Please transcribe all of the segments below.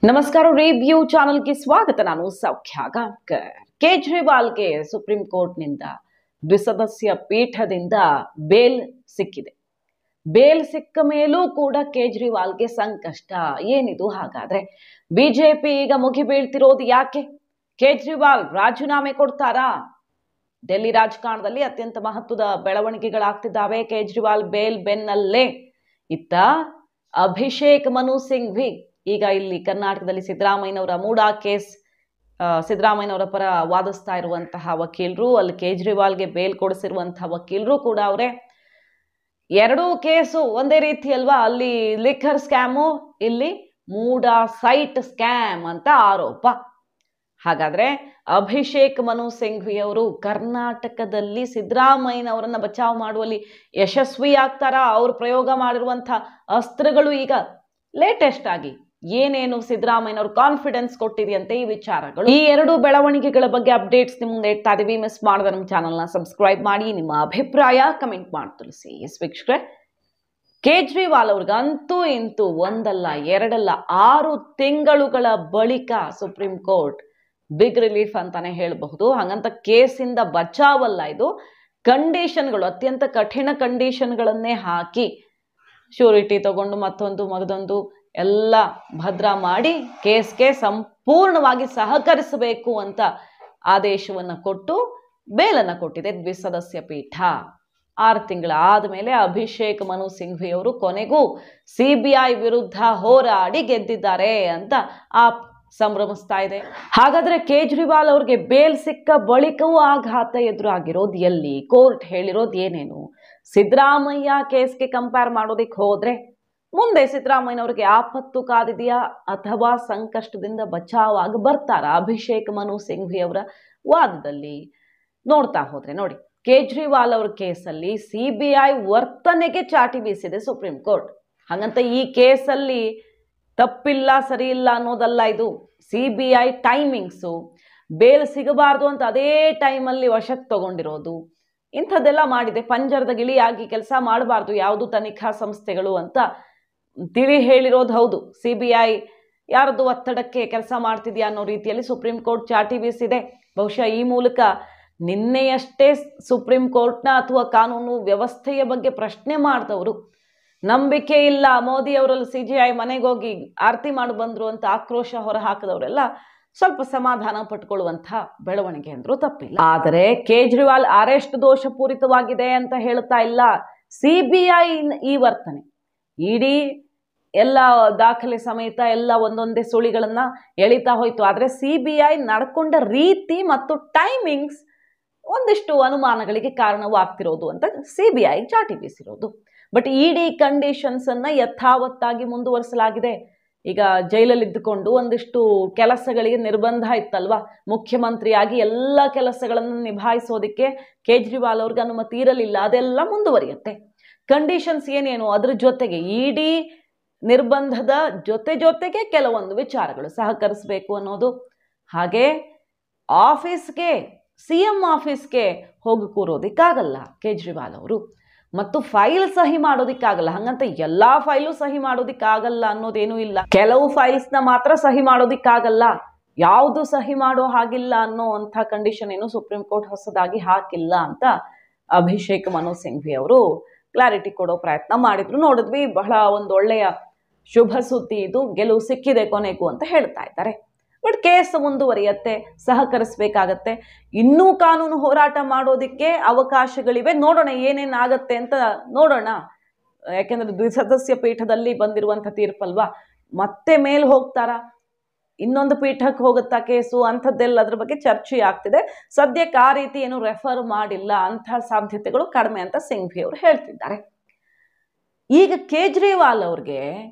नमस्कार review channel ಗೆ ಸ್ವಾಗತ। ನಾನು ಸೌಖ್ಯ ಗಾಂವ್ಕರ್। ಕೇಜ್ರಿವಾಲ್ಗೆ ಸುಪ್ರೀಂ ಕೋರ್ಟ್ ನಿಂದ ದ್ವಿಸದಸ್ಯ ಪೀಠದಿಂದ ಬೇಲ್ ಸಿಕ್ಕಿದೆ। ಬೇಲ್ ಸಿಕ್ಕ ಮೇಲೂ ಕೂಡ ಕೇಜ್ರಿವಾಲ್ಗೆ ಸಂಕಷ್ಟ ಏನಿದು? ಹಾಗಾದ್ರೆ ಬಿಜೆಪಿ ಈಗ ಮುಗಿಬೀಳ್ತಿರೋದು ಯಾಕೆ? ಕೇಜ್ರಿವಾಲ್ ರಾಜೀನಾಮೆ ಕೊಡ್ತಾರಾ? ಡೆಲ್ಲಿ ರಾಜಕಾರಣದಲ್ಲಿ ಅತ್ಯಂತ ಮಹತ್ವದ ಬೆಳವಣಿಗೆಗಳಾಗ್ತಿದ್ದಾವೆ ಕೇಜ್ರಿವಾಲ್ ಬೇಲ್ ಬೆನ್ನಲ್ಲೇ। ಇತ್ತ ಅಭಿಷೇಕ್ ಮನು ಸಿಂಘ್ವಿ ಈಗ ಇಲ್ಲಿ ಕರ್ನಾಟಕದಲ್ಲಿ ಸಿದ್ದರಾಮಯ್ಯನವರ ಮೂಡಾ ಕೇಸ್, ಸಿದ್ದರಾಮಯ್ಯನವರ ಪರ ವಾದಿಸ್ತಾ ಇರುವಂತಹ ವಕೀಲರು, ಅಲ್ಲಿ ಕೇಜ್ರಿವಾಲ್ಗೆ ಬೇಲ್ ಕೊಡಿಸಿರುವಂತಹ ವಕೀಲರು ಕೂಡ ಅವರೇ। ಎರಡೂ ಕೇಸು ಒಂದೇ ರೀತಿ ಅಲ್ವಾ? ಅಲ್ಲಿ ಲಿಕ್ಕರ್ ಸ್ಕ್ಯಾಮು, ಇಲ್ಲಿ ಮೂಡಾ ಸೈಟ್ ಸ್ಕ್ಯಾಮ್ ಅಂತ ಆರೋಪ। ಹಾಗಾದ್ರೆ ಅಭಿಷೇಕ್ ಮನು ಸಿಂಘ್ವಿ ಅವರು ಕರ್ನಾಟಕದಲ್ಲಿ ಸಿದ್ದರಾಮಯ್ಯನವರನ್ನ ಬಚಾವ್ ಮಾಡುವಲ್ಲಿ ಯಶಸ್ವಿ ಆಗ್ತಾರಾ? ಅವರು ಪ್ರಯೋಗ ಮಾಡಿರುವಂತಹ ಅಸ್ತ್ರಗಳು ಈಗ ಲೇಟೆಸ್ಟ್ ಆಗಿ ಏನೇನು ಸಿದ್ದರಾಮಯ್ಯನವರು ಕಾನ್ಫಿಡೆನ್ಸ್ ಕೊಟ್ಟಿದೆಯಂತೆ ಈ ವಿಚಾರಗಳು, ಈ ಎರಡು ಬೆಳವಣಿಗೆಗಳ ಬಗ್ಗೆ ಅಪ್ಡೇಟ್ಸ್ ನಿಮ್ಮ ಮುಂದೆ ಇಡ್ತಾ ಇದೀವಿ। ಮಿಸ್ ಮಾಡದ ನಮ್ಮ ಚಾನಲ್ನ ಸಬ್ಸ್ಕ್ರೈಬ್ ಮಾಡಿ, ನಿಮ್ಮ ಅಭಿಪ್ರಾಯ ಕಮೆಂಟ್ ಮಾಡಿ ತಿಳಿಸಿ। ಎಸ್ ವೀಕ್ಷಕರೇ, ಕೇಜ್ರಿವಾಲ್ ಅವ್ರಿಗಂತೂ ಇಂತೂ ಒಂದಲ್ಲ ಎರಡಲ್ಲ 6 ತಿಂಗಳುಗಳ ಬಳಿಕ ಸುಪ್ರೀಂ ಕೋರ್ಟ್ ಬಿಗ್ ರಿಲೀಫ್ ಅಂತಾನೆ ಹೇಳಬಹುದು। ಹಾಗಂತ ಕೇಸಿಂದ ಬಚಾವಲ್ಲ ಇದು, ಕಂಡೀಷನ್ಗಳು ಅತ್ಯಂತ ಕಠಿಣ ಕಂಡೀಷನ್ಗಳನ್ನೇ ಹಾಕಿ ಶ್ಯೂರಿಟಿ ತಗೊಂಡು ಮತ್ತೊಂದು ಮಗದೊಂದು ಎಲ್ಲ ಭದ್ರ ಮಾಡಿ ಕೇಸ್ಗೆ ಸಂಪೂರ್ಣವಾಗಿ ಸಹಕರಿಸಬೇಕು ಅಂತ ಆದೇಶವನ್ನು ಕೊಟ್ಟು ಬೇಲನ್ನು ಕೊಟ್ಟಿದೆ ದ್ವಿಸದಸ್ಯ ಪೀಠ। 6 ತಿಂಗಳ ಆದಮೇಲೆ ಅಭಿಷೇಕ್ ಮನು ಸಿಂಘ್ವಿ ಅವರು ಕೊನೆಗೂ ಸಿಬಿಐ ವಿರುದ್ಧ ಹೋರಾಡಿ ಗೆದ್ದಿದ್ದಾರೆ ಅಂತ ಸಂಭ್ರಮಿಸ್ತಾ ಇದೆ। ಹಾಗಾದ್ರೆ ಕೇಜ್ರಿವಾಲ್ ಅವ್ರಿಗೆ ಬೇಲ್ ಸಿಕ್ಕ ಬಳಿಕವೂ ಆಘಾತ ಎದುರಾಗಿರೋದು ಎಲ್ಲಿ? ಕೋರ್ಟ್ ಹೇಳಿರೋದು ಏನೇನು? ಸಿದ್ದರಾಮಯ್ಯ ಕೇಸ್ಗೆ ಕಂಪೇರ್ ಮಾಡೋದಿಕ್ಕೆ ಹೋದ್ರೆ ಮುಂದೆ ಸಿದ್ದರಾಮಯ್ಯನವ್ರಿಗೆ ಆಪತ್ತು ಕಾದಿದೆಯಾ ಅಥವಾ ಸಂಕಷ್ಟದಿಂದ ಬಚಾವಾಗಿ ಬರ್ತಾರಾ ಅಭಿಷೇಕ್ ಮನು ಸಿಂಘ್ವಿ ಅವರ ವಾದದಲ್ಲಿ? ನೋಡ್ತಾ ಹೋದ್ರೆ ನೋಡಿ, ಕೇಜ್ರಿವಾಲ್ ಅವ್ರ ಕೇಸಲ್ಲಿ ಸಿಬಿಐ ವರ್ತನೆಗೆ ಚಾಟಿ ಬೀಸಿದೆ ಸುಪ್ರೀಂ ಕೋರ್ಟ್। ಹಾಗಂತ ಈ ಕೇಸಲ್ಲಿ ತಪ್ಪಿಲ್ಲ ಸರಿ ಇಲ್ಲ ಅನ್ನೋದಲ್ಲ, ಇದು ಸಿಬಿಐ ಟೈಮಿಂಗ್ಸು, ಬೇಲ್ ಸಿಗಬಾರ್ದು ಅಂತ ಅದೇ ಟೈಮಲ್ಲಿ ವಶಕ್ಕೆ ತಗೊಂಡಿರೋದು, ಇಂಥದ್ದೆಲ್ಲ ಮಾಡಿದೆ। ಪಂಜರದ ಗಿಳಿಯಾಗಿ ಕೆಲಸ ಮಾಡಬಾರ್ದು ಯಾವುದು ತನಿಖಾ ಸಂಸ್ಥೆಗಳು ಅಂತ ತಿಳಿ ಹೇಳಿರೋದು ಹೌದು। ಸಿಬಿಐ ಯಾರದ್ದು ಒತ್ತಡಕ್ಕೆ ಕೆಲಸ ಮಾಡ್ತಿದ್ಯಾ ಅನ್ನೋ ರೀತಿಯಲ್ಲಿ ಸುಪ್ರೀಂ ಕೋರ್ಟ್ ಚಾಟಿ ಬೀಸಿದೆ। ಬಹುಶಃ ಈ ಮೂಲಕ ನಿನ್ನೆಯಷ್ಟೇ ಸುಪ್ರೀಂ ಕೋರ್ಟ್ನ ಅಥವಾ ಕಾನೂನು ವ್ಯವಸ್ಥೆಯ ಬಗ್ಗೆ ಪ್ರಶ್ನೆ ಮಾಡಿದವರು, ನಂಬಿಕೆ ಇಲ್ಲ ಮೋದಿ ಅವರಲ್ಲಿ ಸಿಬಿಐ ಮನೆಗೋಗಿ ಆರತಿ ಮಾಡಿ ಬಂದ್ರು ಅಂತ ಆಕ್ರೋಶ ಹೊರ ಹಾಕಿದವರೆಲ್ಲ ಸ್ವಲ್ಪ ಸಮಾಧಾನ ಪಟ್ಕೊಳ್ಳುವಂಥ ಬೆಳವಣಿಗೆ ಅಂದ್ರೂ ತಪ್ಪಿಲ್ಲ। ಆದರೆ ಕೇಜ್ರಿವಾಲ್ ಅರೆಸ್ಟ್ ದೋಷಪೂರಿತವಾಗಿದೆ ಅಂತ ಹೇಳ್ತಾ ಇಲ್ಲ ಸಿಬಿಐ ಈ ವರ್ತನೆ। ಇಡೀ ಎಲ್ಲ ದಾಖಲೆ ಸಮೇತ ಎಲ್ಲ ಒಂದೊಂದೇ ಸುಳಿಗಳನ್ನ ಎಳಿತಾ ಹೋಯ್ತು, ಆದರೆ ಸಿಬಿಐ ನಡ್ಕೊಂಡ ರೀತಿ ಮತ್ತು ಟೈಮಿಂಗ್ಸ್ ಒಂದಿಷ್ಟು ಅನುಮಾನಗಳಿಗೆ ಕಾರಣವಾಗ್ತಿರೋದು ಅಂತ ಸಿಬಿಐ ಚಾಟಿ ಬೀಸಿರೋದು। ಬಟ್ ಇಡಿ ಕಂಡೀಷನ್ಸ್ ಅನ್ನ ಯಥಾವತ್ತಾಗಿ ಮುಂದುವರಿಸಲಾಗಿದೆ। ಈಗ ಜೈಲಲ್ಲಿ ಇದ್ದುಕೊಂಡು ಒಂದಿಷ್ಟು ಕೆಲಸಗಳಿಗೆ ನಿರ್ಬಂಧ ಇತ್ತಲ್ವಾ, ಮುಖ್ಯಮಂತ್ರಿಯಾಗಿ ಎಲ್ಲ ಕೆಲಸಗಳನ್ನು ನಿಭಾಯಿಸೋದಕ್ಕೆ ಕೇಜ್ರಿವಾಲ್ ಅವ್ರಿಗೆ ಅನುಮತಿ ಇರಲಿಲ್ಲ, ಅದೆಲ್ಲ ಮುಂದುವರಿಯುತ್ತೆ। ಕಂಡೀಷನ್ಸ್ ಏನೇನು, ಅದ್ರ ಜೊತೆಗೆ ಇಡಿ ನಿರ್ಬಂಧದ ಜೊತೆಗೆ ಕೆಲವೊಂದು ವಿಚಾರಗಳು ಸಹಕರಿಸಬೇಕು ಅನ್ನೋದು, ಹಾಗೆ ಆಫೀಸ್ಗೆ ಸಿಎಂ ಆಫೀಸ್ಗೆ ಹೋಗಿ ಕೂರೋದಿಕ್ಕಾಗಲ್ಲ ಕೇಜ್ರಿವಾಲ್ ಅವರು, ಮತ್ತು ಫೈಲ್ ಸಹಿ ಮಾಡೋದಿಕ್ಕಾಗಲ್ಲ। ಹಂಗಂತ ಎಲ್ಲಾ ಫೈಲು ಸಹಿ ಮಾಡೋದಿಕ್ಕಾಗಲ್ಲ ಅನ್ನೋದೇನೂ ಇಲ್ಲ, ಕೆಲವು ಫೈಲ್ಸ್ನ ಮಾತ್ರ ಸಹಿ ಮಾಡೋದಿಕ್ಕಾಗಲ್ಲ, ಯಾವುದು ಸಹಿ ಮಾಡೋ ಹಾಗಿಲ್ಲ ಅನ್ನೋ ಅಂಥ ಕಂಡೀಷನ್ ಏನು ಸುಪ್ರೀಂ ಕೋರ್ಟ್ ಹೊಸದಾಗಿ ಹಾಕಿಲ್ಲ ಅಂತ ಅಭಿಷೇಕ್ ಮನು ಸಿಂಘ್ವಿ ಅವರು ಕ್ಲಾರಿಟಿ ಕೊಡೋ ಪ್ರಯತ್ನ ಮಾಡಿದ್ರು। ನೋಡಿದ್ವಿ, ಬಹಳ ಒಂದು ಒಳ್ಳೆಯ ಶುಭ ಸುದ್ದಿ ಇದು, ಗೆಲುವು ಸಿಕ್ಕಿದೆ ಕೊನೆಗೂ ಅಂತ ಹೇಳ್ತಾ ಇದ್ದಾರೆ। ಬಟ್ ಕೇಸ್ ಮುಂದುವರಿಯತ್ತೆ, ಸಹಕರಿಸಬೇಕಾಗತ್ತೆ, ಇನ್ನೂ ಕಾನೂನು ಹೋರಾಟ ಮಾಡೋದಕ್ಕೆ ಅವಕಾಶಗಳಿವೆ, ನೋಡೋಣ ಏನೇನಾಗತ್ತೆ ಅಂತ ನೋಡೋಣ। ಯಾಕೆಂದ್ರೆ ದ್ವಿಸದಸ್ಯ ಪೀಠದಲ್ಲಿ ಬಂದಿರುವಂಥ ತೀರ್ಪಲ್ವಾ, ಮತ್ತೆ ಮೇಲ್ ಹೋಗ್ತಾರಾ, ಇನ್ನೊಂದು ಪೀಠಕ್ಕೆ ಹೋಗುತ್ತಾ ಕೇಸು, ಅಂಥದ್ದೆಲ್ಲ ಅದ್ರ ಬಗ್ಗೆ ಚರ್ಚೆ ಆಗ್ತಿದೆ। ಸದ್ಯಕ್ಕೆ ಆ ರೀತಿ ಏನು ರೆಫರ್ ಮಾಡಿಲ್ಲ, ಅಂಥ ಸಾಧ್ಯತೆಗಳು ಕಡಿಮೆ ಅಂತ ಸಿಂಘ್ವಿ ಅವರು ಹೇಳ್ತಿದ್ದಾರೆ। ಈಗ ಕೇಜ್ರಿವಾಲ್ ಅವ್ರಿಗೆ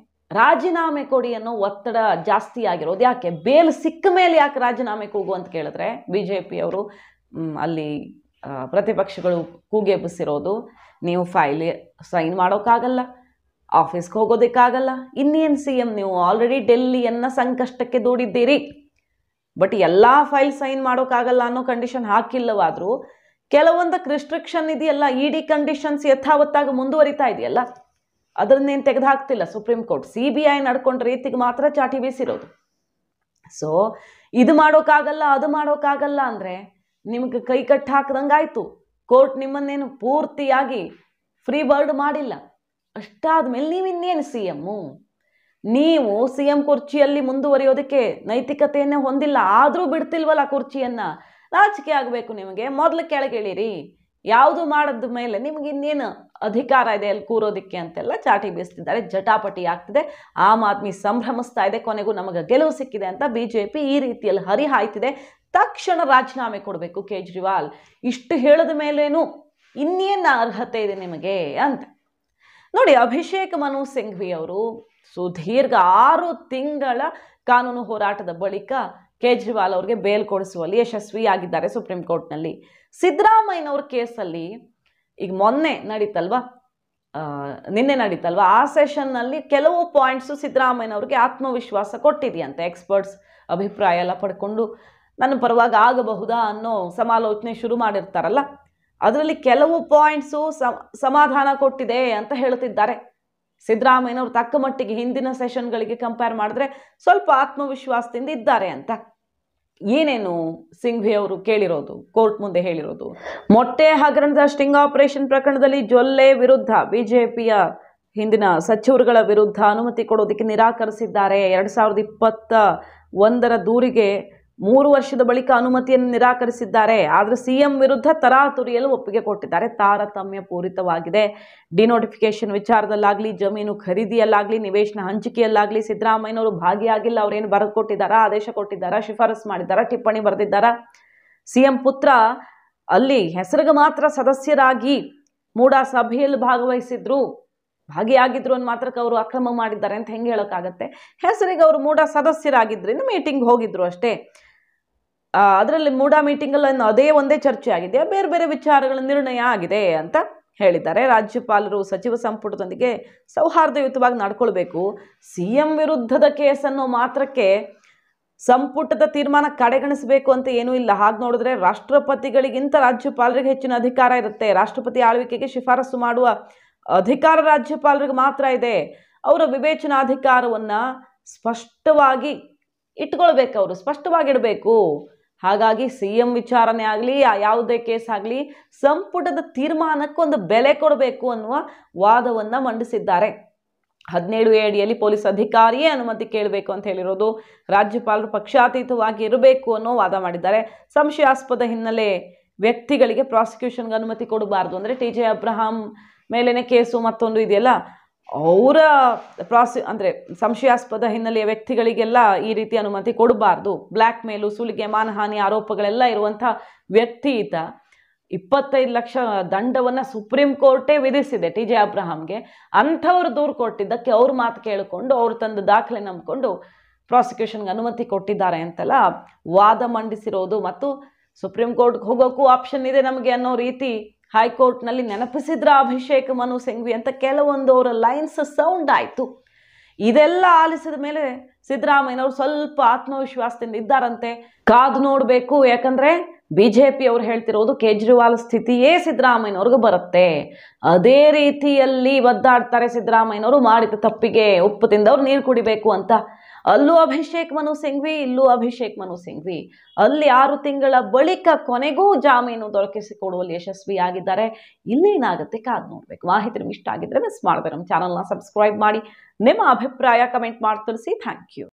ರಾಜೀನಾಮೆ ಕೊಡಿ ಅನ್ನೋ ಒತ್ತಡ ಜಾಸ್ತಿ ಆಗಿರೋದು ಯಾಕೆ? ಬೇಲ್ ಸಿಕ್ಕ ಮೇಲೆ ಯಾಕೆ ರಾಜೀನಾಮೆ ಕೂಗು ಅಂತ ಕೇಳಿದ್ರೆ ಬಿಜೆಪಿ ಅವರು ಅಲ್ಲಿ ಪ್ರತಿಪಕ್ಷಗಳು ಕೂಗೆಬ್ಬಿಸಿರೋದು, ನೀವು ಫೈಲ್ ಸೈನ್ ಮಾಡೋಕ್ಕಾಗಲ್ಲ, ಆಫೀಸ್ಗೆ ಹೋಗೋದಕ್ಕಾಗಲ್ಲ, ಇನ್ನೇನು ಸಿಎಂ ನೀವು ಆಲ್ರೆಡಿ ಡೆಲ್ಲಿಯನ್ನ ಸಂಕಷ್ಟಕ್ಕೆ ದೂಡಿದ್ದೀರಿ, ಬಟ್ ಎಲ್ಲ ಫೈಲ್ ಸೈನ್ ಮಾಡೋಕ್ಕಾಗಲ್ಲ ಅನ್ನೋ ಕಂಡೀಷನ್ ಹಾಕಿಲ್ಲವಾದರೂ ಕೆಲವೊಂದಕ್ಕೆ ರಿಸ್ಟ್ರಿಕ್ಷನ್ ಇದೆಯಲ್ಲ, ಇಡಿ ಕಂಡೀಷನ್ಸ್ ಯಥಾವತ್ತಾಗಿ ಮುಂದುವರಿತಾ ಇದೆಯಲ್ಲ, ಅದನ್ನೇನು ತೆಗೆದುಹಾಕ್ತಿಲ್ಲ ಸುಪ್ರೀಂ ಕೋರ್ಟ್। ಸಿಬಿಐ ನಡ್ಕೊಂಡ ರೀತಿಗೆ ಮಾತ್ರ ಚಾಟಿ ಬೀಸಿರೋದು, ಸೊ ಇದು ಮಾಡೋಕ್ಕಾಗಲ್ಲ ಅದು ಮಾಡೋಕ್ಕಾಗಲ್ಲ ಅಂದರೆ ನಿಮಗೆ ಕೈ ಕಟ್ಟಿ ಹಾಕ್ದಂಗಾಯ್ತು. ಕೋರ್ಟ್ ನಿಮ್ಮನ್ನೇನು ಪೂರ್ತಿಯಾಗಿ ಫ್ರೀ ಬರ್ಡ್ ಮಾಡಿಲ್ಲ. ಅಷ್ಟಾದ್ಮೇಲೆ ನೀವಿನ್ನೇನು CM? ನೀವು CM ಕುರ್ಚಿಯಲ್ಲಿ ಮುಂದುವರಿಯೋದಕ್ಕೆ ನೈತಿಕತೆಯನ್ನೇ ಹೊಂದಿಲ್ಲ, ಆದರೂ ಬಿಡ್ತಿಲ್ವಲ್ಲ ಕುರ್ಚಿಯನ್ನು. ನಾಚಿಕೆ ಆಗಬೇಕು ನಿಮಗೆ. ಮೊದಲು ಕೆಳಗಿಳಿರಿ. ಯಾವುದು ಮಾಡಿದ ಮೇಲೆ ನಿಮ್ಗೆ ಇನ್ನೇನು ಅಧಿಕಾರ ಇದೆ ಅಲ್ಲಿ ಕೂರೋದಕ್ಕೆ ಅಂತೆಲ್ಲ ಚಾಟಿ ಬೀಸ್ತಿದ್ದಾರೆ. ಜಟಾಪಟಿ ಆಗ್ತಿದೆ. ಆಮ್ ಆದ್ಮಿ ಸಂಭ್ರಮಿಸ್ತಾ ಇದೆ, ಕೊನೆಗೂ ನಮಗೆ ಗೆಲುವು ಸಿಕ್ಕಿದೆ ಅಂತ. BJP ಈ ರೀತಿಯಲ್ಲಿ ಹರಿಹಾಯ್ತಿದೆ. ತಕ್ಷಣ ರಾಜೀನಾಮೆ ಕೊಡಬೇಕು ಕೇಜ್ರಿವಾಲ್. ಇಷ್ಟು ಹೇಳಿದ ಮೇಲೇನು ಇನ್ನೇನು ಅರ್ಹತೆ ಇದೆ ನಿಮಗೆ ಅಂತ ನೋಡಿ. ಅಭಿಷೇಕ್ ಮನು ಸಿಂಘ್ವಿ ಅವರು ಸುದೀರ್ಘ 6 ತಿಂಗಳ ಕಾನೂನು ಹೋರಾಟದ ಬಳಿಕ ಕೇಜ್ರಿವಾಲ್ ಅವರಿಗೆ ಬೇಲ್ ಕೊಡಿಸುವಲ್ಲಿ ಯಶಸ್ವಿಯಾಗಿದ್ದಾರೆ ಸುಪ್ರೀಂ ಕೋರ್ಟ್ನಲ್ಲಿ. ಸಿದ್ದರಾಮಯ್ಯನವ್ರ ಕೇಸಲ್ಲಿ ಈಗ ಮೊನ್ನೆ ನಡೀತಲ್ವಾ, ನಿನ್ನೆ ನಡೀತಲ್ವಾ, ಆ ಸೆಷನ್ನಲ್ಲಿ ಕೆಲವು ಪಾಯಿಂಟ್ಸು ಸಿದ್ದರಾಮಯ್ಯನವ್ರಿಗೆ ಆತ್ಮವಿಶ್ವಾಸ ಕೊಟ್ಟಿದೆಯಂತೆ. ಎಕ್ಸ್ಪರ್ಟ್ಸ್ ಅಭಿಪ್ರಾಯ ಎಲ್ಲ ಪಡ್ಕೊಂಡು ನನ್ನ ಪರವಾಗಿ ಆಗಬಹುದಾ ಅನ್ನೋ ಸಮಾಲೋಚನೆ ಶುರು ಮಾಡಿರ್ತಾರಲ್ಲ, ಅದರಲ್ಲಿ ಕೆಲವು ಪಾಯಿಂಟ್ಸು ಸಮಾಧಾನ ಕೊಟ್ಟಿದೆ ಅಂತ ಹೇಳ್ತಿದ್ದಾರೆ. ಸಿದ್ದರಾಮಯ್ಯನವರು ತಕ್ಕ ಮಟ್ಟಿಗೆ ಹಿಂದಿನ ಸೆಷನ್ಗಳಿಗೆ ಕಂಪೇರ್ ಮಾಡಿದ್ರೆ ಸ್ವಲ್ಪ ಆತ್ಮವಿಶ್ವಾಸದಿಂದ ಇದ್ದಾರೆ ಅಂತ. ಏನೇನು ಸಿಂಘ್ವಿ ಅವರು ಕೇಳಿರೋದು, ಕೋರ್ಟ್ ಮುಂದೆ ಹೇಳಿರೋದು? ಮೊಟ್ಟೆ ಹಗರಣದ ಸ್ಟಿಂಗ್ ಆಪರೇಷನ್ ಪ್ರಕರಣದಲ್ಲಿ ಜೊಲ್ಲೆ ವಿರುದ್ಧ BJPಯ ಹಿಂದಿನ ಸಚಿವರುಗಳ ವಿರುದ್ಧ ಅನುಮತಿ ಕೊಡೋದಕ್ಕೆ ನಿರಾಕರಿಸಿದ್ದಾರೆ. 2021ರ ದೂರಿಗೆ 3 ವರ್ಷದ ಬಳಿಕ ಅನುಮತಿಯನ್ನು ನಿರಾಕರಿಸಿದ್ದಾರೆ. ಆದರೆ CM ವಿರುದ್ಧ ತರಾತುರಿಯಲು ಒಪ್ಪಿಗೆ ಕೊಟ್ಟಿದ್ದಾರೆ. ತಾರತಮ್ಯ ಪೂರಿತವಾಗಿದೆ. ಡಿನೋಟಿಫಿಕೇಶನ್ ವಿಚಾರದಲ್ಲಾಗಲಿ, ಜಮೀನು ಖರೀದಿಯಲ್ಲಾಗಲಿ, ನಿವೇಶನ ಹಂಚಿಕೆಯಲ್ಲಾಗಲಿ ಸಿದ್ದರಾಮಯ್ಯನವರು ಭಾಗಿಯಾಗಿಲ್ಲ. ಅವರೇನು ಬರೆದು ಕೊಟ್ಟಿದ್ದಾರಾ, ಆದೇಶ ಕೊಟ್ಟಿದ್ದಾರಾ, ಶಿಫಾರಸು ಮಾಡಿದ್ದಾರಾ, ಟಿಪ್ಪಣಿ ಬರೆದಿದ್ದಾರಾ? CM ಪುತ್ರ ಅಲ್ಲಿ ಹೆಸರಿಗೆ ಮಾತ್ರ ಸದಸ್ಯರಾಗಿ ಮೂಡಾ ಸಭೆಯಲ್ಲಿ ಭಾಗಿಯಾಗಿದ್ರು ಅಂದ ಮಾತ್ರಕ್ಕೆ ಅವರು ಅಕ್ರಮ ಮಾಡಿದ್ದಾರೆ ಅಂತ ಹೆಂಗೆ ಹೇಳೋಕ್ಕಾಗತ್ತೆ? ಹೆಸರಿಗೆ ಅವರು ಮೂಡಾ ಸದಸ್ಯರಾಗಿದ್ದರಿಂದ ಮೀಟಿಂಗ್ ಹೋಗಿದ್ರು ಅಷ್ಟೇ. ಅದರಲ್ಲಿ ಮೂಡಾ ಮೀಟಿಂಗಲ್ಲಿ ಅದೇ ಒಂದೇ ಚರ್ಚೆ ಆಗಿದೆ, ಬೇರೆ ಬೇರೆ ವಿಚಾರಗಳ ನಿರ್ಣಯ ಆಗಿದೆ ಅಂತ ಹೇಳಿದ್ದಾರೆ. ರಾಜ್ಯಪಾಲರು ಸಚಿವ ಸಂಪುಟದೊಂದಿಗೆ ಸೌಹಾರ್ದಯುತವಾಗಿ ನಡ್ಕೊಳ್ಬೇಕು. CM ವಿರುದ್ಧದ ಕೇಸನ್ನು ಮಾತ್ರಕ್ಕೆ ಸಂಪುಟದ ತೀರ್ಮಾನ ಕಡೆಗಣಿಸಬೇಕು ಅಂತ ಏನೂ ಇಲ್ಲ. ಹಾಗೆ ನೋಡಿದ್ರೆ ರಾಷ್ಟ್ರಪತಿಗಳಿಗಿಂತ ರಾಜ್ಯಪಾಲರಿಗೆ ಹೆಚ್ಚಿನ ಅಧಿಕಾರ ಇರುತ್ತೆ. ರಾಷ್ಟ್ರಪತಿ ಆಳ್ವಿಕೆಗೆ ಶಿಫಾರಸು ಮಾಡುವ ಅಧಿಕಾರ ರಾಜ್ಯಪಾಲರಿಗೆ ಮಾತ್ರ ಇದೆ. ಅವರ ವಿವೇಚನಾಧಿಕಾರವನ್ನು ಸ್ಪಷ್ಟವಾಗಿ ಇಟ್ಕೊಳ್ಬೇಕು, ಅವರು ಸ್ಪಷ್ಟವಾಗಿಡಬೇಕು. ಹಾಗಾಗಿ CM ವಿಚಾರಣೆ ಆಗಲಿ, ಯಾವುದೇ ಕೇಸ್ ಆಗಲಿ, ಸಂಪುಟದ ತೀರ್ಮಾನಕ್ಕೊಂದು ಬೆಲೆ ಕೊಡಬೇಕು ಅನ್ನುವ ವಾದವನ್ನು ಮಂಡಿಸಿದ್ದಾರೆ. 17A ಅಡಿಯಲ್ಲಿ ಪೊಲೀಸ್ ಅಧಿಕಾರಿಯೇ ಅನುಮತಿ ಕೇಳಬೇಕು ಅಂತ ಹೇಳಿರೋದು. ರಾಜ್ಯಪಾಲರು ಪಕ್ಷಾತೀತವಾಗಿ ಇರಬೇಕು ಅನ್ನೋ ವಾದ ಮಾಡಿದ್ದಾರೆ. ಸಂಶಯಾಸ್ಪದ ಹಿನ್ನೆಲೆ ವ್ಯಕ್ತಿಗಳಿಗೆ ಪ್ರಾಸಿಕ್ಯೂಷನ್ಗೆ ಅನುಮತಿ ಕೊಡಬಾರ್ದು. ಅಂದರೆ TJ ಅಬ್ರಹಾಂ ಮೇಲೇನೆ ಕೇಸು ಮತ್ತೊಂದು ಇದೆಯಲ್ಲ, ಅವರ ಅಂದರೆ ಸಂಶಯಾಸ್ಪದ ಹಿನ್ನೆಲೆಯ ವ್ಯಕ್ತಿಗಳಿಗೆಲ್ಲ ಈ ರೀತಿ ಅನುಮತಿ ಕೊಡಬಾರ್ದು. ಬ್ಲ್ಯಾಕ್ ಮೇಲು, ಸುಲಿಗೆ, ಮಾನಹಾನಿ ಆರೋಪಗಳೆಲ್ಲ ಇರುವಂಥ ವ್ಯಕ್ತಿ ಈತ. 25 ಲಕ್ಷ ದಂಡವನ್ನು ಸುಪ್ರೀಂ ಕೋರ್ಟೇ ವಿಧಿಸಿದೆ TJ ಅಬ್ರಹಾಂಗೆ. ಅಂಥವ್ರು ದೂರು ಕೊಟ್ಟಿದ್ದಕ್ಕೆ ಅವ್ರ ಮಾತು ಕೇಳಿಕೊಂಡು ಅವ್ರು ತಂದ ದಾಖಲೆ ನಂಬಿಕೊಂಡು ಪ್ರಾಸಿಕ್ಯೂಷನ್ಗೆ ಅನುಮತಿ ಕೊಟ್ಟಿದ್ದಾರೆ ಅಂತೆಲ್ಲ ವಾದ ಮಂಡಿಸಿರೋದು. ಮತ್ತು ಸುಪ್ರೀಂ ಕೋರ್ಟ್ಗೆ ಹೋಗೋಕ್ಕೂ ಆಪ್ಷನ್ ಇದೆ ನಮಗೆ ಅನ್ನೋ ರೀತಿ ಹೈಕೋರ್ಟ್ನಲ್ಲಿ ನೆನಪಿಸಿದ್ರ ಅಭಿಷೇಕ್ ಮನು ಸಿಂಘ್ವಿ ಅಂತ ಕೆಲವೊಂದು ಅವರ ಲೈನ್ಸ್ ಸೌಂಡ್ ಆಯಿತು. ಇದೆಲ್ಲ ಆಲಿಸಿದ ಮೇಲೆ ಸಿದ್ದರಾಮಯ್ಯನವರು ಸ್ವಲ್ಪ ಆತ್ಮವಿಶ್ವಾಸದಿಂದ ಇದ್ದಾರಂತೆ. ಕಾದು ನೋಡಬೇಕು. ಯಾಕಂದರೆ BJP ಅವರು ಹೇಳ್ತಿರೋದು ಕೇಜ್ರಿವಾಲ್ ಸ್ಥಿತಿಯೇ ಸಿದ್ದರಾಮಯ್ಯನವ್ರಿಗೆ ಬರುತ್ತೆ, ಅದೇ ರೀತಿಯಲ್ಲಿ ಒದ್ದಾಡ್ತಾರೆ ಸಿದ್ದರಾಮಯ್ಯನವರು. ಮಾಡಿದ ತಪ್ಪಿಗೆ ಉಪ್ಪು ತಿಂದವ್ರು ನೀರು ಕುಡಿಬೇಕು ಅಂತ. ಅಲ್ಲೂ ಅಭಿಷೇಕ್ ಮನು ಸಿಂಘ್ವಿ, ಇಲ್ಲೂ ಅಭಿಷೇಕ್ ಮನು ಸಿಂಘ್ವಿ. ಅಲ್ಲಿ 6 ತಿಂಗಳ ಬಳಿಕ ಕೊನೆಗೂ ಜಾಮೀನು ದೊರಕಿಸಿಕೊಡುವಲ್ಲಿ ಯಶಸ್ವಿಯಾಗಿದ್ದಾರೆ. ಇಲ್ಲೇನಾಗುತ್ತೆ ಕಾದು ನೋಡಬೇಕು. ಮಾಹಿತಿ ನಿಮ್ಗೆ ಇಷ್ಟ ಆಗಿದ್ರೆ ಮಿಸ್ ಮಾಡಬೇಡಿ. ನಮ್ಮ ಚಾನಲ್ನ ಸಬ್ಸ್ಕ್ರೈಬ್ ಮಾಡಿ, ನಿಮ್ಮ ಅಭಿಪ್ರಾಯ ಕಮೆಂಟ್ ಮಾಡಿ ತಿಳಿಸಿ. Thank you.